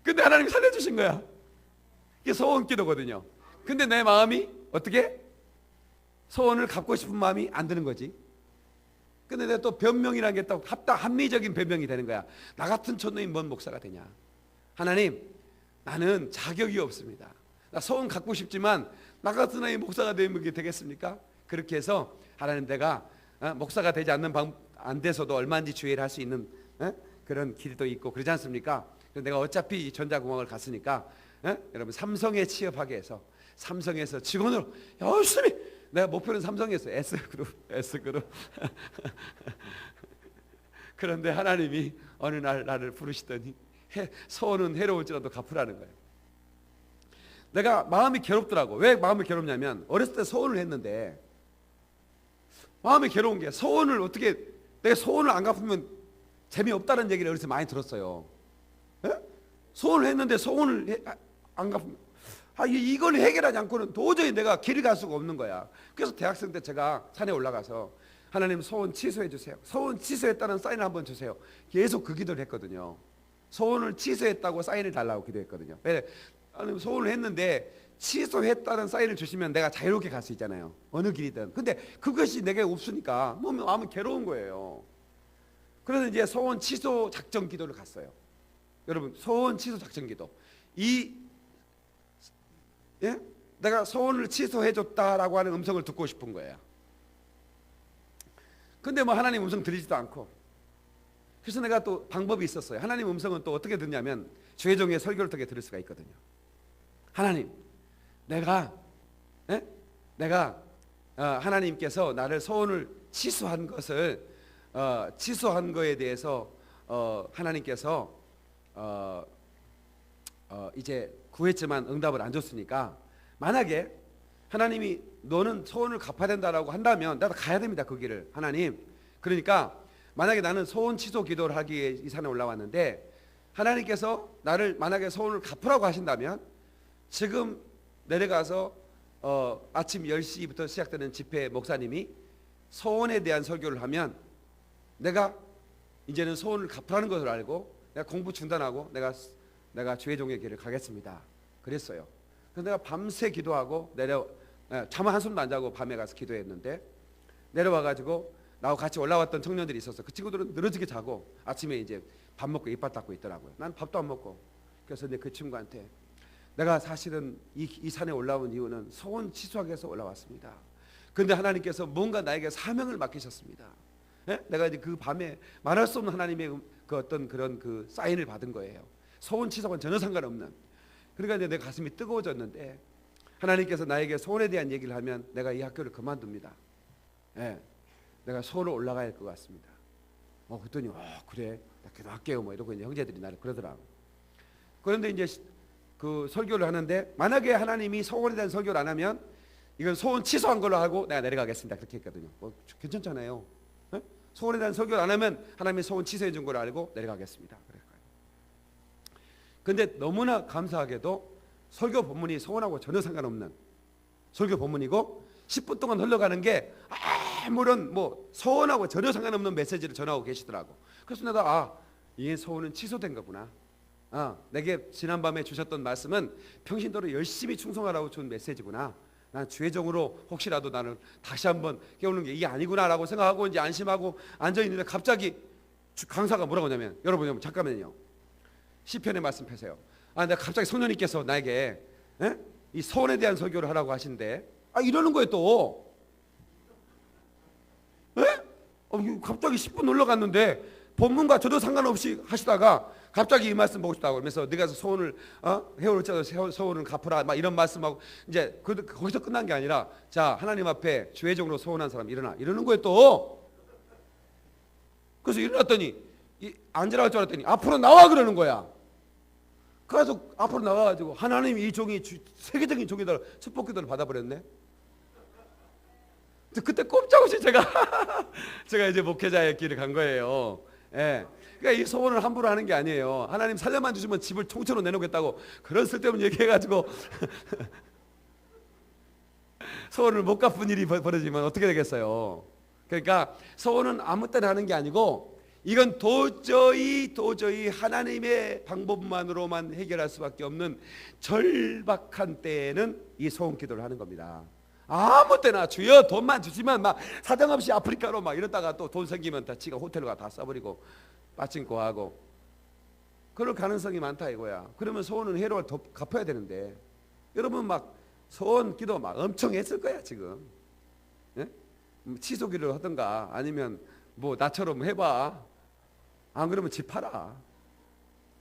근데 하나님이 살려주신 거야. 이게 소원기도거든요. 근데 내 마음이 어떻게? 소원을 갚고 싶은 마음이 안 드는 거지. 근데 내가 또 변명이라는 게 또 합리적인 변명이 되는 거야. 나 같은 촌놈이 뭔 목사가 되냐. 하나님, 나는 자격이 없습니다. 나 소원 갖고 싶지만 나 같은 아이 목사가 되면 그게 되겠습니까? 그렇게 해서 하나님, 내가 목사가 되지 않는 안 돼서도 얼마든지 주의를 할 수 있는 그런 길도 있고 그러지 않습니까? 내가 어차피 전자공학을 갔으니까 여러분 삼성에 취업하게 해서 삼성에서 직원으로 열심히, 내가 목표는 삼성이었어요. S그룹. 그런데 하나님이 어느 날 나를 부르시더니 소원은 해로울지라도 갚으라는 거예요. 내가 마음이 괴롭더라고. 왜 마음이 괴롭냐면 어렸을 때 소원을 했는데 마음이 괴로운 게, 소원을 어떻게, 내가 소원을 안 갚으면 재미없다는 얘기를 어렸을 때 많이 들었어요. 예? 소원을 했는데 소원을 안 갚으면 이걸 해결하지 않고는 도저히 내가 길을 갈 수가 없는 거야. 그래서 대학생 때 제가 산에 올라가서 하나님 소원 취소해 주세요. 소원 취소했다는 사인을 한번 주세요. 계속 그 기도를 했거든요. 소원을 취소했다고 사인을 달라고 기도했거든요. 왜? 하나님 소원을 했는데 취소했다는 사인을 주시면 내가 자유롭게 갈 수 있잖아요. 어느 길이든. 근데 그것이 내게 없으니까 너무 마음이 괴로운 거예요. 그래서 이제 소원 취소 작전 기도를 갔어요. 여러분, 소원 취소 작전 기도. 예? 내가 소원을 취소해줬다라고 하는 음성을 듣고 싶은 거예요. 근데 뭐 하나님 음성 들리지도 않고. 그래서 내가 또 방법이 있었어요. 하나님 음성은 또 어떻게 듣냐면 주회종의 설교를 통해 들을 수가 있거든요. 하나님, 내가 하나님께서 나를 소원을 취소한 것을 취소한 거에 대해서 하나님께서 이제 구했지만 응답을 안 줬으니까, 만약에 하나님이 너는 소원을 갚아야 된다라고 한다면 나도 가야 됩니다, 그 길을. 하나님, 그러니까 만약에 나는 소원 취소 기도를 하기 위해 이 산에 올라왔는데 하나님께서 나를 만약에 소원을 갚으라고 하신다면 지금 내려가서 아침 10시부터 시작되는 집회 목사님이 소원에 대한 설교를 하면 내가 이제는 소원을 갚으라는 것을 알고 내가 공부 중단하고 내가 주의종의 길을 가겠습니다. 그랬어요. 그래서 내가 밤새 기도하고 잠 한숨도 안 자고 밤에 가서 기도했는데, 내려와가지고 나하고 같이 올라왔던 청년들이 있었어. 그 친구들은 늘어지게 자고 아침에 이제 밥 먹고 이빨 닦고 있더라고요. 난 밥도 안 먹고. 그래서 그 친구한테 내가 사실은 이 산에 올라온 이유는 소원 취소하기 위해서 올라왔습니다. 그런데 하나님께서 뭔가 나에게 사명을 맡기셨습니다. 예? 내가 이제 그 밤에 말할 수 없는 하나님의 그 어떤 그런 그 사인을 받은 거예요. 소원 취소와는 전혀 상관없는. 그러니까 이제 내 가슴이 뜨거워졌는데 하나님께서 나에게 소원에 대한 얘기를 하면 내가 이 학교를 그만둡니다. 예, 내가 서울로 올라가야 할 것 같습니다. 그랬더니 그래, 나 기도할게요 뭐 이러고 이제 형제들이 나를 그러더라고. 그런데 이제 그 설교를 하는데 만약에 하나님이 소원에 대한 설교를 안 하면 이건 소원 취소한 걸로 하고 내가 내려가겠습니다 그렇게 했거든요. 괜찮잖아요. 예? 소원에 대한 설교를 안 하면 하나님이 소원 취소해 준 걸 알고 내려가겠습니다. 근데 너무나 감사하게도 설교 본문이 소원하고 전혀 상관없는 설교 본문이고 10분 동안 흘러가는 게 아무런 뭐 소원하고 전혀 상관없는 메시지를 전하고 계시더라고. 그래서 내가 이 소원은 취소된 거구나. 내게 지난밤에 주셨던 말씀은 평신도로 열심히 충성하라고 준 메시지구나. 난 주의종으로 혹시라도 나는 다시 한번 깨우는 게 이게 아니구나라고 생각하고 이제 안심하고 앉아있는데 갑자기 강사가 뭐라고 하냐면 여러분 잠깐만요. 시편의 말씀 펴세요. 내가 갑자기 성령님께서 나에게 이 소원에 대한 설교를 하라고 하신대. 이러는 거예요 또. 갑자기 10분 올라갔는데 본문과 저도 상관없이 하시다가 갑자기 이 말씀 보고 싶다고 그러면서 네가 소원을 해올 자도 소원을 갚으라 막 이런 말씀하고 이제 거기서 끝난 게 아니라 자 하나님 앞에 주의종으로 소원한 사람 일어나 이러는 거예요 또. 그래서 일어났더니 앉으라고 할 줄 알았더니 앞으로 나와 그러는 거야. 그래서 앞으로 나와가지고 하나님 이 종이 세계적인 종이다 축복 기도를 받아버렸네. 그때 꼼짝없이 제가 이제 목회자의 길을 간 거예요. 예. 그러니까 이 소원을 함부로 하는 게 아니에요. 하나님 살려만 주시면 집을 통째로 내놓겠다고 그런 쓸데없는 얘기해가지고 소원을 못 갚은 일이 벌어지면 어떻게 되겠어요. 그러니까 소원은 아무 때나 하는 게 아니고 이건 도저히 하나님의 방법만으로만 해결할 수밖에 없는 절박한 때에는 이 소원 기도를 하는 겁니다. 아무 때나 주여 돈만 주시면 막 사정없이 아프리카로 막 이러다가 또 돈 생기면 다 지가 호텔로 다 써버리고 빠친코 하고 그럴 가능성이 많다 이거야. 그러면 소원은 해로를 더 갚아야 되는데 여러분 막 소원 기도 막 엄청 했을 거야 지금. 예? 취소기를 하든가 아니면 뭐 나처럼 해봐. 안 그러면 집 팔아.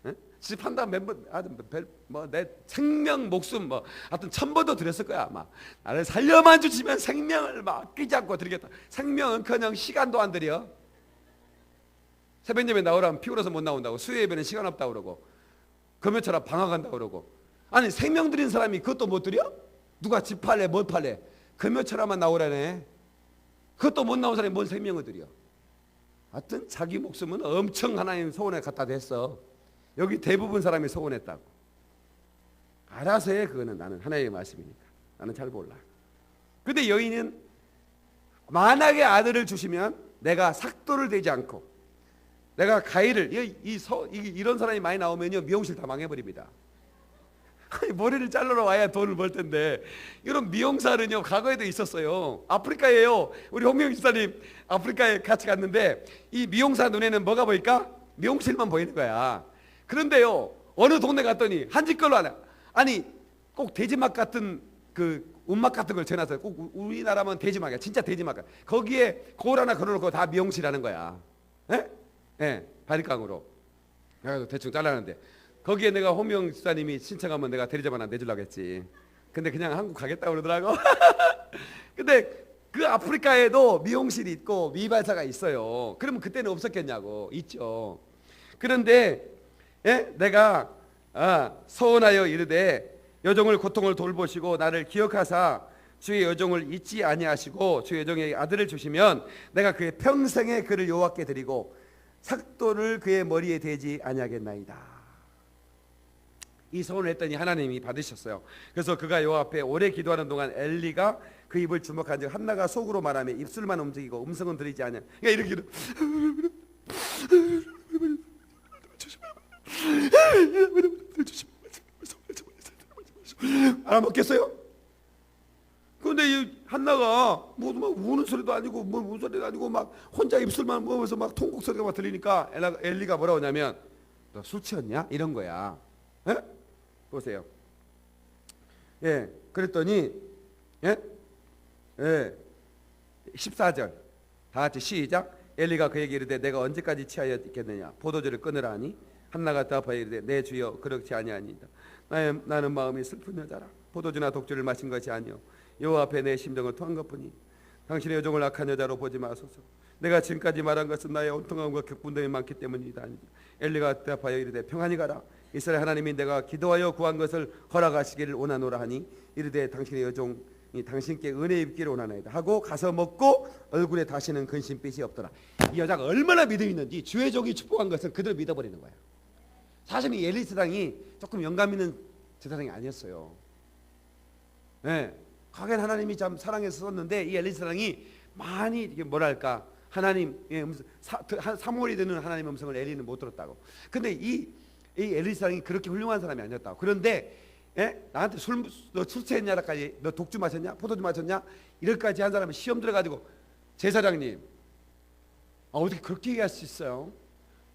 예? 집 판다 내 생명 목숨 하여튼 1000번도 드렸을 거야 아마. 나를 살려만 주시면 생명을 막 끼지 않고 드리겠다. 생명은커녕 시간도 안 드려. 새벽 예배 나오라면 피곤해서 못 나온다고. 수요 예배는 시간 없다고 그러고 금요철아 방학한다고 그러고. 아니 생명 드린 사람이 그것도 못 드려? 누가 집 팔래 뭘 팔래? 금요철아만 나오라네. 그것도 못 나온 사람이 뭔 생명을 드려. 하여튼 자기 목숨은 엄청 하나님 소원에 갖다 댔어. 여기 대부분 사람이 소원했다고. 알아서 해. 그거는 나는 하나님의 말씀이니까. 나는 잘 몰라. 근데 여인은 만약에 아들을 주시면 내가 삭도를 대지 않고 내가 가위를 이런 사람이 많이 나오면요 미용실 다 망해버립니다. 머리를 자르러 와야 돈을 벌 텐데 이런 미용사는요 과거에도 있었어요. 아프리카에요. 우리 홍명 집사님 아프리카에 같이 갔는데 이 미용사 눈에는 뭐가 보일까? 미용실만 보이는 거야. 그런데요 어느 동네 갔더니 한 집 걸로 하나. 아니 꼭 돼지막 같은 그 운막 같은 걸 전화서 꼭 우리나라면 돼지막이야. 진짜 돼지막. 거기에 거울 하나 걸어놓고 다 미용실 하는 거야. 예? 예, 바리깡으로. 그래서 대충 잘라는데 거기에 내가 홍명 집사님이 신청하면 내가 대리점 하나 내주려고 했지. 근데 그냥 한국 가겠다고 그러더라고. 근데 그 아프리카에도 미용실이 있고 미발사가 있어요. 그러면 그때는 없었겠냐고. 있죠. 그런데 내가 서원하여 이르되 여종을 고통을 돌보시고 나를 기억하사 주의 여종을 잊지 아니하시고 주의 여종에게 아들을 주시면 내가 그의 평생에 그를 여호와께 드리고 삭도를 그의 머리에 대지 아니하겠나이다. 이 소원을 했더니 하나님이 받으셨어요. 그래서 그가 여호와 앞에 오래 기도하는 동안 엘리가 그 입을 주목한즉 한나가 속으로 말하며 입술만 움직이고 음성은 들리지 않아. 그러니까 이렇게 알아먹겠어요? 그런데 이 한나가 뭐 우는 소리도 아니고 뭐 우는 소리도 아니고 막 혼자 입술만 먹으면서 막 통곡 소리가 막 들리니까 엘리가 뭐라고 하냐면 너 술 취했냐? 이런 거야. 예? 보세요. 예, 그랬더니 14절 다 같이 시작. 엘리가 그에게 이르되 내가 언제까지 취하여 있겠느냐? 포도주를 끊으라 하니 한나가 대답하여 이르되 내 주여 그렇지 아니하니이다. 나는 마음이 슬픈 여자라. 포도주나 독주를 마신 것이 아니요 여호와 앞에 내 심정을 토한 것뿐이. 당신의 여종을 악한 여자로 보지 마소서. 내가 지금까지 말한 것은 나의 온통함과 격분됨이 많기 때문이다. 엘리가 대답하여 이르되 평안히 가라. 이스라엘 하나님이 내가 기도하여 구한 것을 허락하시기를 원하노라 하니 이르되 당신의 여종이 당신께 은혜 입기를 원하나이다 하고 가서 먹고 얼굴에 다시는 근심빛이 없더라. 이 여자가 얼마나 믿음이 있는지 주의 종이 축복한 것을 그대로 믿어버리는 거야. 사실은 이 엘리 제사장이 조금 영감 있는 제사장이 아니었어요. 네. 과연 하나님이 참 사랑해서 썼는데 이 엘리 제사장이 많이 이게 뭐랄까 하나님의 사무엘이 되는 하나님의 음성을 엘리는 못 들었다고. 근데 이 엘리 제사장이 그렇게 훌륭한 사람이 아니었다고. 그런데 나한테 너 술 취했냐라까지, 너 독주 마셨냐, 포도주 마셨냐, 이럴까지 한 사람은 시험 들어가지고 제사장님, 어떻게 그렇게 얘기할 수 있어요?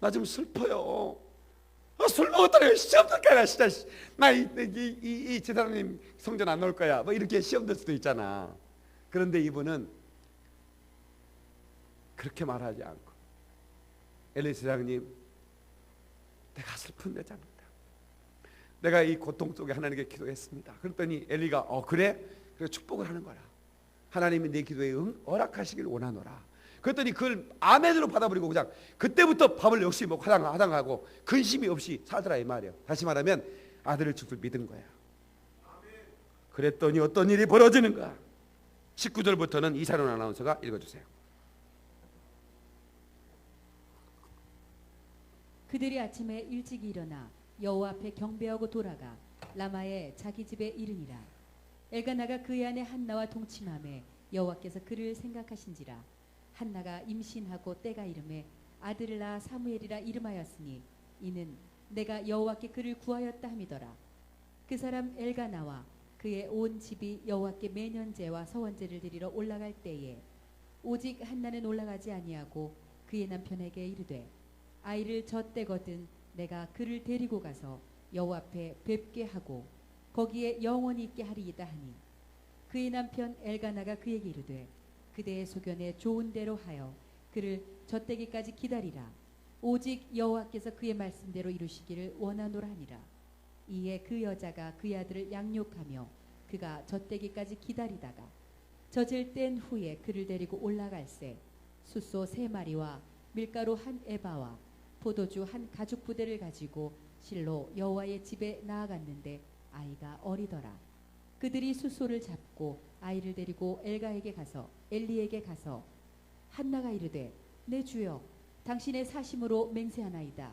나 지금 슬퍼요. 술 먹었다가 시험 들 거야. 진짜 이 제사장님 성전 안 넣을 거야. 뭐 이렇게 시험 들 수도 있잖아. 그런데 이분은 그렇게 말하지 않고 엘리 제사장님, 내가 슬픈 여자입니다. 내가 이 고통 속에 하나님께 기도했습니다. 그랬더니 엘리가 그래? 그래 축복을 하는 거라. 하나님이 내 기도에 허락하시길 원하노라. 그랬더니 그걸 아멘으로 받아버리고 그냥 그때부터 밥을 역시 먹고 하당하고 근심이 없이 살더라 이 말이에요. 다시 말하면 아들을 줄 줄 믿은 거야. 그랬더니 어떤 일이 벌어지는가? 19절부터는 이사론 아나운서가 읽어주세요. 그들이 아침에 일찍 일어나 여호와 앞에 경배하고 돌아가 라마에 자기 집에 이르니라. 엘가나가 그의 아내 한나와 동침하매 여호와께서 그를 생각하신지라. 한나가 임신하고 때가 이름에 아들을 낳아 사무엘이라 이름하였으니 이는 내가 여호와께 그를 구하였다 함이더라. 그 사람 엘가나와 그의 온 집이 여호와께 매년 제와 서원제를 드리러 올라갈 때에 오직 한나는 올라가지 아니하고 그의 남편에게 이르되 아이를 젖대거든 내가 그를 데리고 가서 여호와 앞에 뵙게 하고 거기에 영원히 있게 하리이다 하니 그의 남편 엘가나가 그에게 이르되 그대의 소견에 좋은 대로 하여 그를 젖대기까지 기다리라. 오직 여호와께서 그의 말씀대로 이루시기를 원하노라 하니라. 이에 그 여자가 그의 아들을 양육하며 그가 젖대기까지 기다리다가 젖을 뗀 후에 그를 데리고 올라갈새 숫소 3마리와 밀가루 1에바와 포도주 1가죽부대를 가지고 실로 여호와의 집에 나아갔는데 아이가 어리더라. 그들이 숫소를 잡고 아이를 데리고 엘리에게 가서 한나가 이르되 내 주여 당신의 사심으로 맹세하나이다.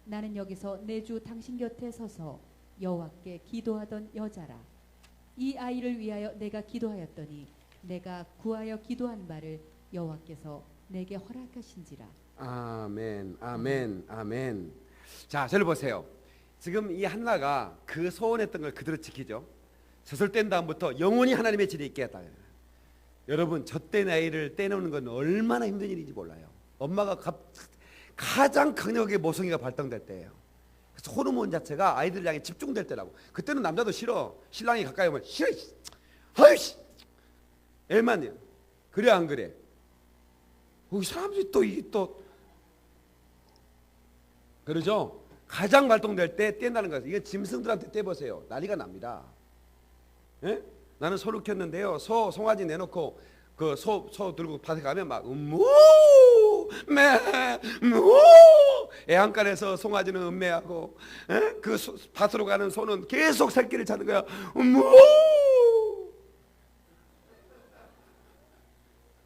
나는 여기서 내 주 당신 곁에 서서 여호와께 기도하던 여자라. 이 아이를 위하여 내가 기도하였더니 내가 구하여 기도한 바를 여호와께서 내게 허락하신지라. 아멘, 아멘, 아멘. 자, 저를 보세요. 지금 이 한나가 그 소원했던 걸 그대로 지키죠. 젖을 뗀 다음부터 영원히 하나님의 질에 있게 했다. 여러분, 젖된 아이를 떼놓는 건 얼마나 힘든 일인지 몰라요. 엄마가 가장 강력하게 모성애가 발동될 때예요. 그래서 호르몬 자체가 아이들 향해 집중될 때라고. 그때는 남자도 싫어. 신랑이 가까이 오면 싫어. 허이씨, 애만요. 그래 안 그래? 사람들이 또 이게 또 그러죠. 가장 발동될 때 떼낸다는 거예요. 이거 짐승들한테 떼보세요. 난리가 납니다. 예? 나는 소를 켰는데요. 송아지 내놓고 그 소 들고 밭에 가면 막 애안간에서 송아지는 음매하고 그 밭으로 가는 소는 계속 새끼를 찾는 거야.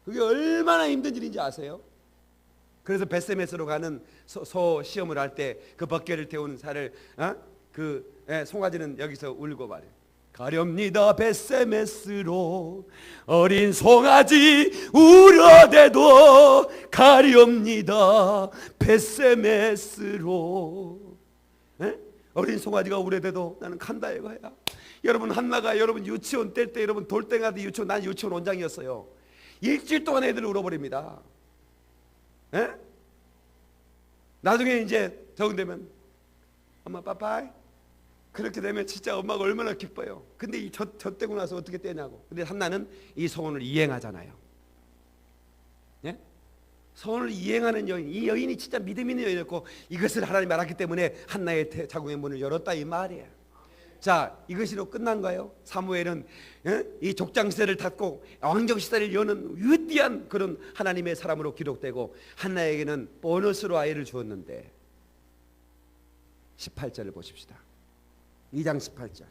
그게 얼마나 힘든 일인지 아세요? 그래서 베세메스로 가는 소 시험을 할 때 그 벗개를 태우는 살을 송아지는 여기서 울고 말해. 가렵니다 베세메스로 어린 송아지 울어대도 가렵니다 베세메스로. 어린 송아지가 울어대도 나는 간다 이거야. 여러분 한나가 여러분 유치원 뗄 때 여러분 돌덩아리 유치원, 난 유치원 원장이었어요. 일주일 동안 애들을 울어버립니다. 나중에 이제 적응되면 엄마 빠빠이 그렇게 되면 진짜 엄마가 얼마나 기뻐요. 근데 이 젖대고 나서 어떻게 떼냐고. 근데 한나는 이 소원을 이행하잖아요. 예? 소원을 이행하는 여인, 이 여인이 진짜 믿음 있는 여인이었고 이것을 하나님이 알았기 때문에 한나의 자궁의 문을 열었다 이 말이에요. 자, 이것으로 끝난가요? 사무엘은 이 족장 시대를 닫고 왕정 시대를 여는 위대한 그런 하나님의 사람으로 기록되고 한나에게는 보너스로 아이를 주었는데 18절을 보십시다. 2장 18절.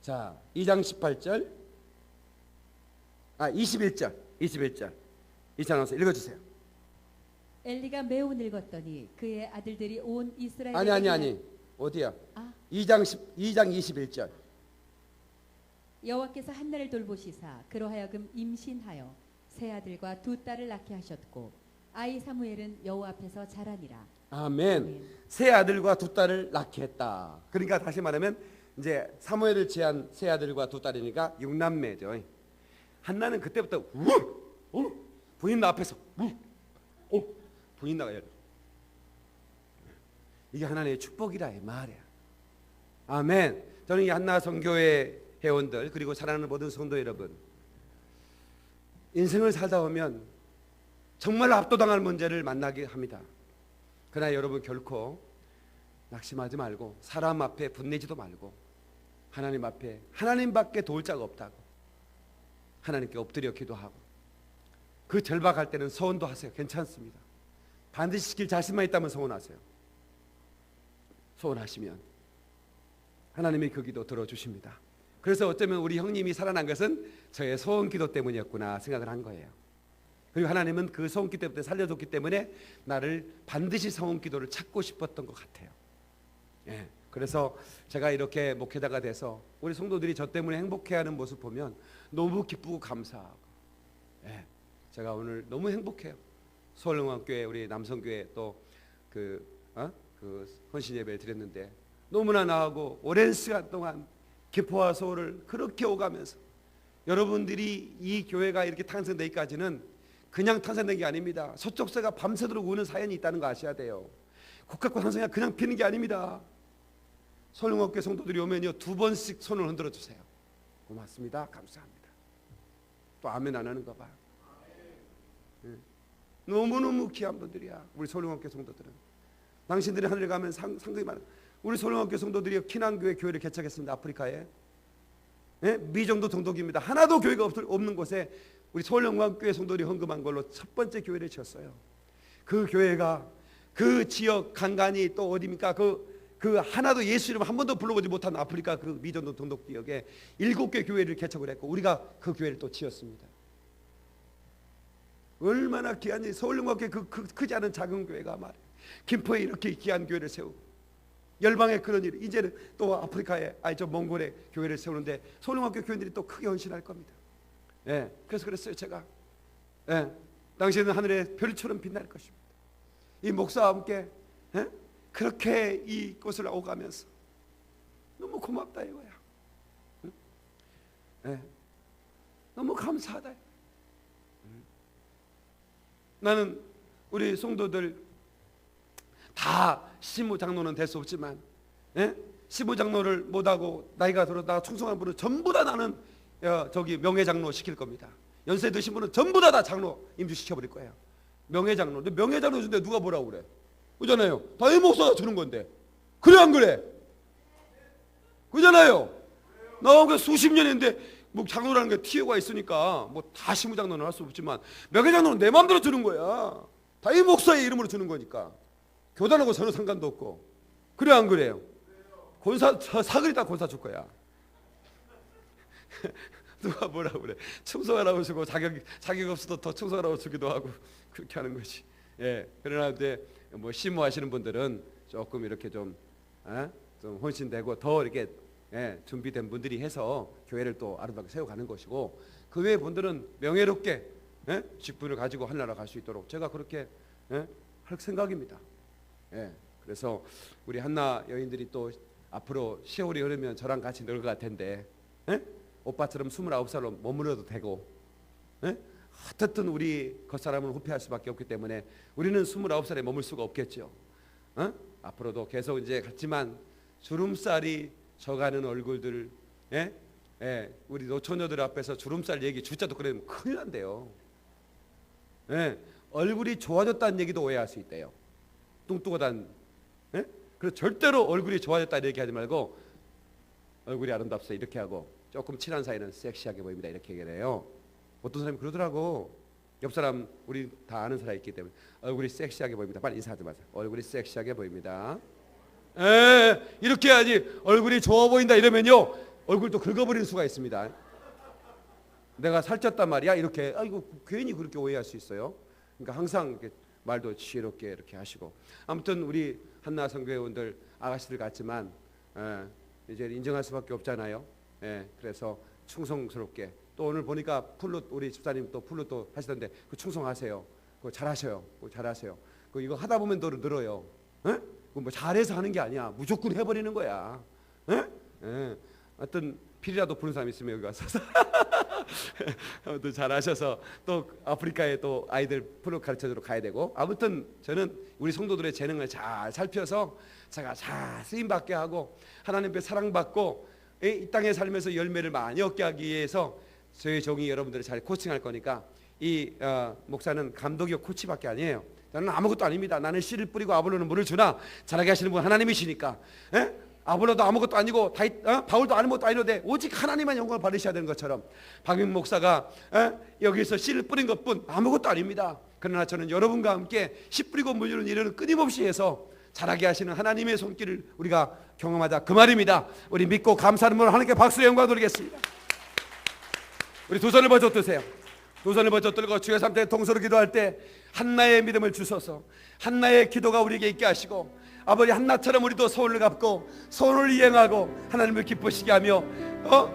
자, 2장 18절. 21절. 이찬원서 읽어주세요. 엘리가 매우 늙었더니 그의 아들들이 온 이스라엘 아니 어디야? 2장 21절. 여호와께서 한나를 돌보시사 그로 하여금 임신하여 세 아들과 두 딸을 낳게 하셨고 아이 사무엘은 여호와 앞에서 자라니라. 아멘. 세 아들과 두 딸을 낳게 했다. 그러니까 다시 말하면 이제 사무엘을 제한 세 아들과 두 딸이니까 6남매죠. 한나는 그때부터 부인나 앞에서 부인나가 이게 하나님의 축복이라 이 말이야. 아멘. 저는 이 한나 선교회 회원들 그리고 사랑하는 모든 성도 여러분, 인생을 살다 보면 정말 압도당할 문제를 만나게 합니다. 그러나 여러분 결코 낙심하지 말고 사람 앞에 분내지도 말고 하나님 앞에 하나님밖에 도울 자가 없다고 하나님께 엎드려 기도하고 그 절박할 때는 소원도 하세요. 괜찮습니다. 반드시 시킬 자신만 있다면 소원하세요. 소원하시면 하나님이 그 기도 들어주십니다. 그래서 어쩌면 우리 형님이 살아난 것은 저의 소원 기도 때문이었구나 생각을 한 거예요. 그리고 하나님은 그 소원 기도 때부터 살려줬기 때문에 나를 반드시 소원 기도를 찾고 싶었던 것 같아요. 예. 그래서 제가 이렇게 목회자가 돼서 우리 성도들이 저 때문에 행복해하는 모습 보면 너무 기쁘고 감사하고, 예. 제가 오늘 너무 행복해요. 서울영광교회 우리 남성교회 또 그 헌신 예배를 드렸는데 너무나 나하고 오랜 시간 동안 기뻐와 소를 그렇게 오가면서 여러분들이 이 교회가 이렇게 탄생되기까지는 그냥 탄생된 게 아닙니다. 서쪽새가 밤새도록 우는 사연이 있다는 거 아셔야 돼요. 국학과 산성이 그냥 피는 게 아닙니다. 서울영광교회 성도들이 오면요 2번씩 손을 흔들어 주세요. 고맙습니다. 감사합니다. 또 아멘 안 하는 거 봐. 너무너무 귀한 분들이야. 우리 서울영광교회 성도들은. 당신들이 하늘에 가면 상당히 많아. 우리 서울영광교회 성도들이 키난교회 교회를 개척했습니다. 아프리카에. 예? 미정도 동독입니다. 하나도 교회가 없는 곳에 우리 서울영광교회 성도들이 헌금한 걸로 첫 번째 교회를 지었어요. 그 교회가 그 지역 간간이 또 어디입니까? 그 하나도 예수 이름 한 번도 불러보지 못한 아프리카 그 미정도 동독 지역에 7개 교회를 개척을 했고 우리가 그 교회를 또 지었습니다. 얼마나 귀한지. 서울영광교회 크지 않은 작은 교회가 말이에요. 김포에 이렇게 귀한 교회를 세우고 열방에 그런 일, 이제는 또 아프리카에 몽골에 교회를 세우는데 서울영광교회 교인들이 또 크게 헌신할 겁니다. 예, 그래서 그랬어요 제가. 예, 당신은 하늘의 별처럼 빛날 것입니다. 이 목사와 함께 그렇게 이곳을 오가면서 너무 고맙다 이거야. 예, 너무 감사하다. 나는 우리 성도들 다 시무장로는 될 수 없지만, 예? 시무장로를 못하고 나이가 들었다가 충성한 분은 전부 다 나는 저기 명예장로 시킬 겁니다. 연세 드신 분은 전부 다 장로 임주시켜버릴 거예요. 명예장로. 근데 명예장로 준데 누가 뭐라고 그래? 그잖아요. 다 이 목사가 주는 건데. 그래 안 그래? 그잖아요. 나 수십 년인데 뭐 장로라는 게 티오가 있으니까 뭐 다 시무장로는 할 수 없지만 명예장로는 내 마음대로 주는 거야. 다 이 목사의 이름으로 주는 거니까. 교단하고 전혀 상관도 없고. 그래 안 그래요? 권사 사그리다 권사 줄 거야. 누가 뭐라고 그래? 충성하라고 주고 자격 없어도 더 충성하라고 주기도 하고 그렇게 하는 거지. 예. 그러나 이제 뭐 시무하시는 분들은 조금 이렇게 좀 헌신되고 더 이렇게 준비된 분들이 해서 교회를 또 아름답게 세워가는 것이고 그 외의 분들은 명예롭게 직분을 가지고 한 나라 갈 수 있도록 제가 그렇게 할 생각입니다. 예, 그래서 우리 한나 여인들이 또 앞으로 세월이 흐르면 저랑 같이 늙어갈 텐데 오빠처럼 29살로 머무러도 되고 어떻든 우리 겉사람은 후회할 수밖에 없기 때문에 우리는 29살에 머물 수가 없겠죠. 앞으로도 계속 이제 같지만 주름살이 져가는 얼굴들 예, 우리 노처녀들 앞에서 주름살 얘기 주자도 그러면 큰일 난대요. 예, 얼굴이 좋아졌다는 얘기도 오해할 수 있대요. 뚱뚱하다는. 예? 그래서 절대로 얼굴이 좋아졌다는 얘기하지 말고 얼굴이 아름답소 이렇게 하고 조금 친한 사이는 섹시하게 보입니다 이렇게 얘기를 해요. 어떤 사람이 그러더라고. 옆 사람 우리 다 아는 사람이 있기 때문에 얼굴이 섹시하게 보입니다. 빨리 인사하지 마세요. 얼굴이 섹시하게 보입니다. 이렇게 해야지. 얼굴이 좋아 보인다 이러면요 얼굴도 긁어버릴 수가 있습니다. 내가 살쪘단 말이야 이렇게 아이고 괜히 그렇게 오해할 수 있어요. 그러니까 항상 이렇게 말도 지혜롭게 이렇게 하시고. 아무튼 우리 한나 선교회원들 아가씨들 같지만 이제 인정할 수밖에 없잖아요. 그래서 충성스럽게 또 오늘 보니까 플룻 우리 집사님 또 플룻 또 하시던데 그 충성하세요. 그거 잘하셔요. 그거 잘하세요. 그 이거 하다 보면 더 늘어요. 그거 뭐 잘해서 하는 게 아니야. 무조건 해버리는 거야. 하여튼 필이라도 부는 사람 있으면 여기 와서 아무튼 잘하셔서 또 아프리카에 또 아이들 플룻 가르쳐주러 가야 되고. 아무튼 저는 우리 성도들의 재능을 잘 살펴서 제가 잘 쓰임받게 하고 하나님께 사랑받고 이 땅에 살면서 열매를 많이 얻게 하기 위해서 저희 종이 여러분들을 잘 코칭할 거니까 이 목사는 감독이요 코치밖에 아니에요. 나는 아무것도 아닙니다. 나는 씨를 뿌리고 아볼로는 물을 주나 잘하게 하시는 분 하나님이시니까. 아볼로도 아무것도 아니고 바울도 아무것도 아니는데 오직 하나님만 영광을 받으셔야 되는 것처럼 박윤 목사가 여기서 씨를 뿌린 것뿐 아무것도 아닙니다. 그러나 저는 여러분과 함께 씨 뿌리고 물 주는 일을 끊임없이 해서 잘하게 하시는 하나님의 손길을 우리가 경험하자 그 말입니다. 우리 믿고 감사하는 분을 하나님께 박수의 영광 돌리겠습니다. 우리 두 손을 번쩍 드세요. 두 손을 번쩍 들고 주여 삼때 동서로 기도할 때 한나의 믿음을 주소서. 한나의 기도가 우리에게 있게 하시고 아버지 한나처럼 우리도 소원을 갚고 소원을 이행하고 하나님을 기쁘시게 하며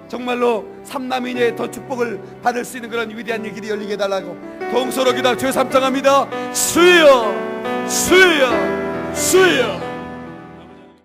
정말로 삼남인의 더 축복을 받을 수 있는 그런 위대한 길이 열리게 해달라고 동서로 기도하고 주여 삼창합니다. 주여 주여